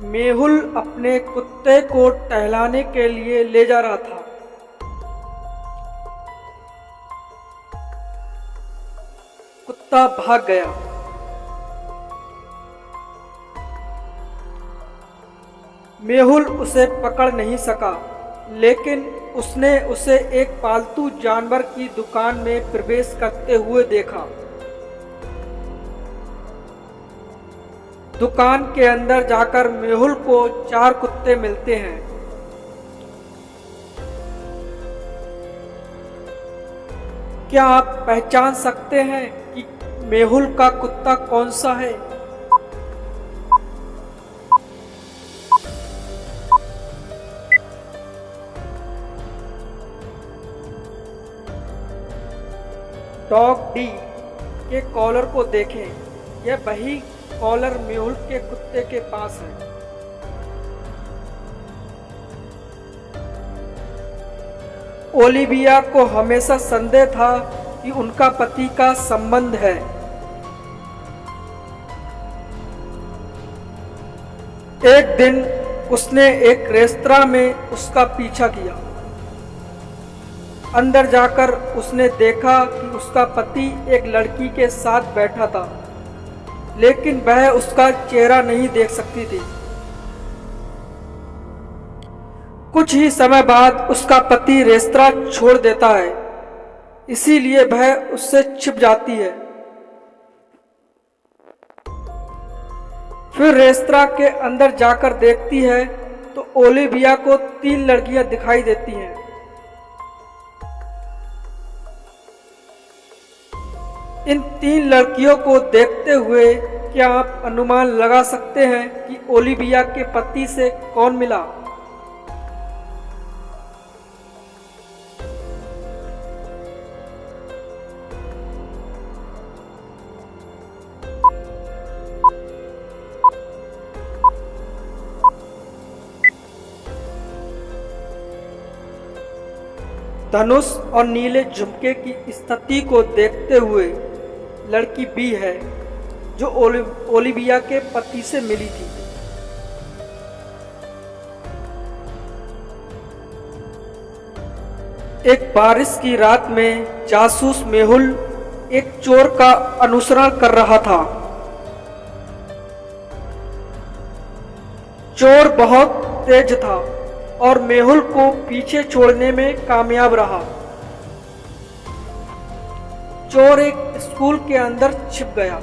मेहुल अपने कुत्ते को टहलाने के लिए ले जा रहा था। कुत्ता भाग गया। मेहुल उसे पकड़ नहीं सका, लेकिन उसने उसे एक पालतू जानवर की दुकान में प्रवेश करते हुए देखा। दुकान के अंदर जाकर मेहुल को 4 कुत्ते मिलते हैं। क्या आप पहचान सकते हैं कि मेहुल का कुत्ता कौन सा है? डॉग डी के कॉलर को देखें। यह वही कॉलर मेहुल के कुत्ते के पास है। ओलिविया को हमेशा संदेह था कि उनका पति का संबंध है। एक दिन उसने एक रेस्तरां में उसका पीछा किया। अंदर जाकर उसने देखा कि उसका पति एक लड़की के साथ बैठा था, लेकिन वह उसका चेहरा नहीं देख सकती थी। कुछ ही समय बाद उसका पति रेस्तरां छोड़ देता है, इसीलिए वह उससे छिप जाती है। फिर रेस्तरां के अंदर जाकर देखती है तो ओलिविया को 3 लड़कियां दिखाई देती हैं। इन 3 लड़कियों को देखते हुए क्या आप अनुमान लगा सकते हैं कि ओलिविया के पति से कौन मिला? धनुष और नीले झुमके की स्थिति को देखते हुए लड़की बी है, जो ओलिविया के पति से मिली थी। एक बारिश की रात में जासूस मेहुल एक चोर का अनुसरण कर रहा था। चोर बहुत तेज था और मेहुल को पीछे छोड़ने में कामयाब रहा। चोर एक स्कूल के अंदर छिप गया।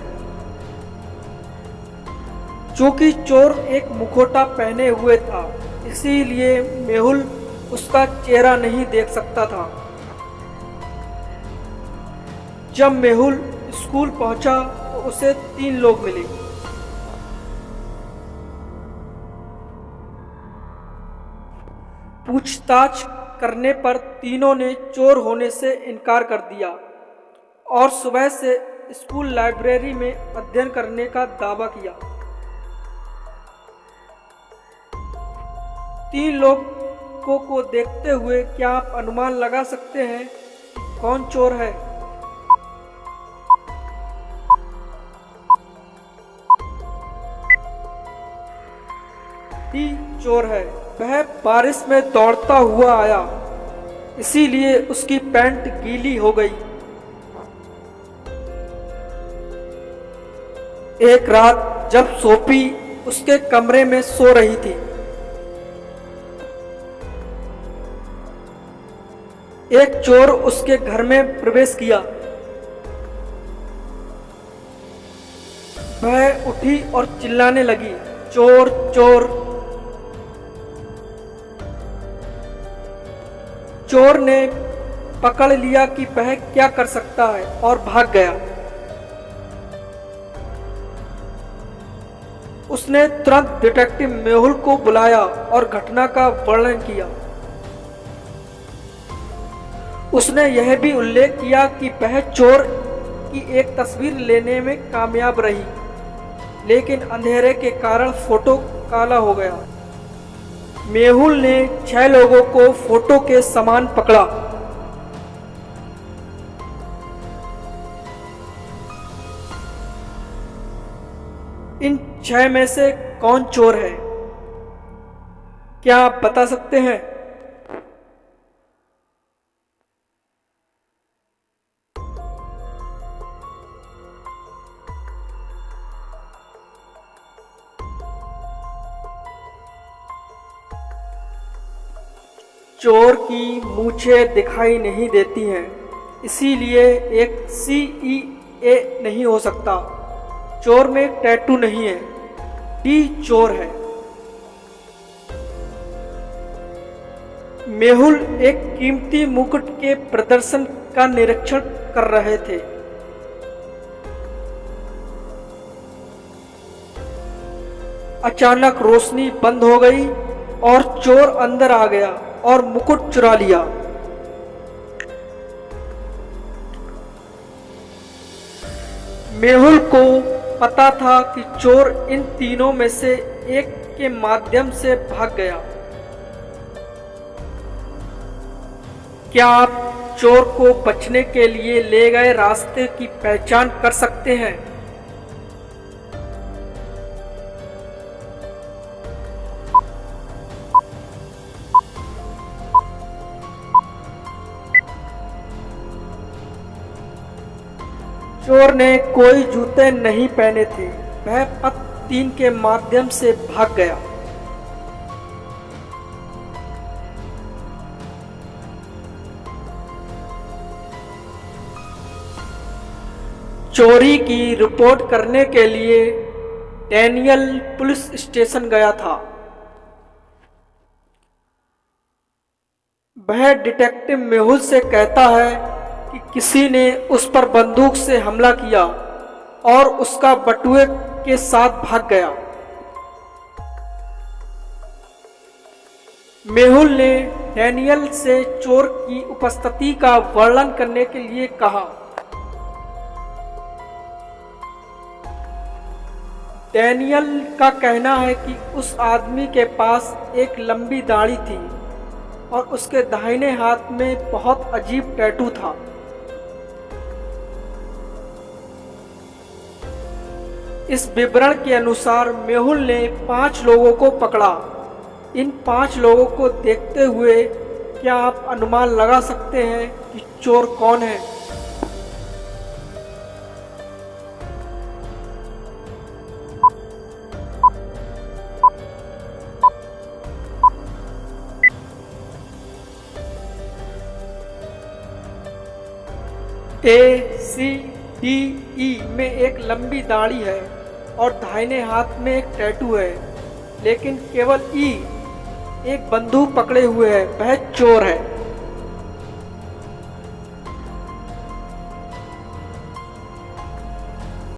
चूंकि चोर एक मुखौटा पहने हुए था, इसीलिए मेहुल उसका चेहरा नहीं देख सकता था। जब मेहुल स्कूल पहुंचा तो उसे 3 लोग मिले। पूछताछ करने पर तीनों ने चोर होने से इनकार कर दिया और सुबह से स्कूल लाइब्रेरी में अध्ययन करने का दावा किया। 3 लोगों को देखते हुए क्या आप अनुमान लगा सकते हैं कि कौन चोर है? डी चोर है। वह बारिश में दौड़ता हुआ आया, इसीलिए उसकी पैंट गीली हो गई। एक रात जब सोफी उसके कमरे में सो रही थी, एक चोर उसके घर में प्रवेश किया। वह उठी और चिल्लाने लगी, चोर चोर। चोर ने पकड़ लिया कि वह क्या कर सकता है और भाग गया। उसने तुरंत डिटेक्टिव मेहुल को बुलाया और घटना का वर्णन किया। उसने यह भी उल्लेख किया कि वह चोर की एक तस्वीर लेने में कामयाब रही, लेकिन अंधेरे के कारण फोटो काला हो गया। मेहुल ने 6 लोगों को फोटो के समान पकड़ा। इन 6 में से कौन चोर है? क्या आप बता सकते हैं? चोर की मूछें दिखाई नहीं देती हैं, इसीलिए एक CEA नहीं हो सकता। चोर में टैटू नहीं है, डी चोर है। मेहुल एक कीमती मुकुट के प्रदर्शन का निरीक्षण कर रहे थे। अचानक रोशनी बंद हो गई और चोर अंदर आ गया और मुकुट चुरा लिया। मेहुल को पता था कि चोर इन तीनों में से एक के माध्यम से भाग गया। क्या आप चोर को बचने के लिए ले गए रास्ते की पहचान कर सकते हैं? चोर ने कोई जूते नहीं पहने थे, वह पथ 3 के माध्यम से भाग गया। चोरी की रिपोर्ट करने के लिए डैनियल पुलिस स्टेशन गया था। वह डिटेक्टिव मेहुल से कहता है कि किसी ने उस पर बंदूक से हमला किया और उसका बटुए के साथ भाग गया। मेहुल ने डैनियल से चोर की उपस्थिति का वर्णन करने के लिए कहा। डैनियल का कहना है कि उस आदमी के पास एक लंबी दाढ़ी थी और उसके दाहिने हाथ में बहुत अजीब टैटू था। इस विवरण के अनुसार मेहुल ने 5 लोगों को पकड़ा। इन 5 लोगों को देखते हुए क्या आप अनुमान लगा सकते हैं कि चोर कौन है? ACDE में एक लंबी दाढ़ी है और दाहिने हाथ में एक टैटू है, लेकिन केवल E एक बंदूक पकड़े हुए है, वह चोर है।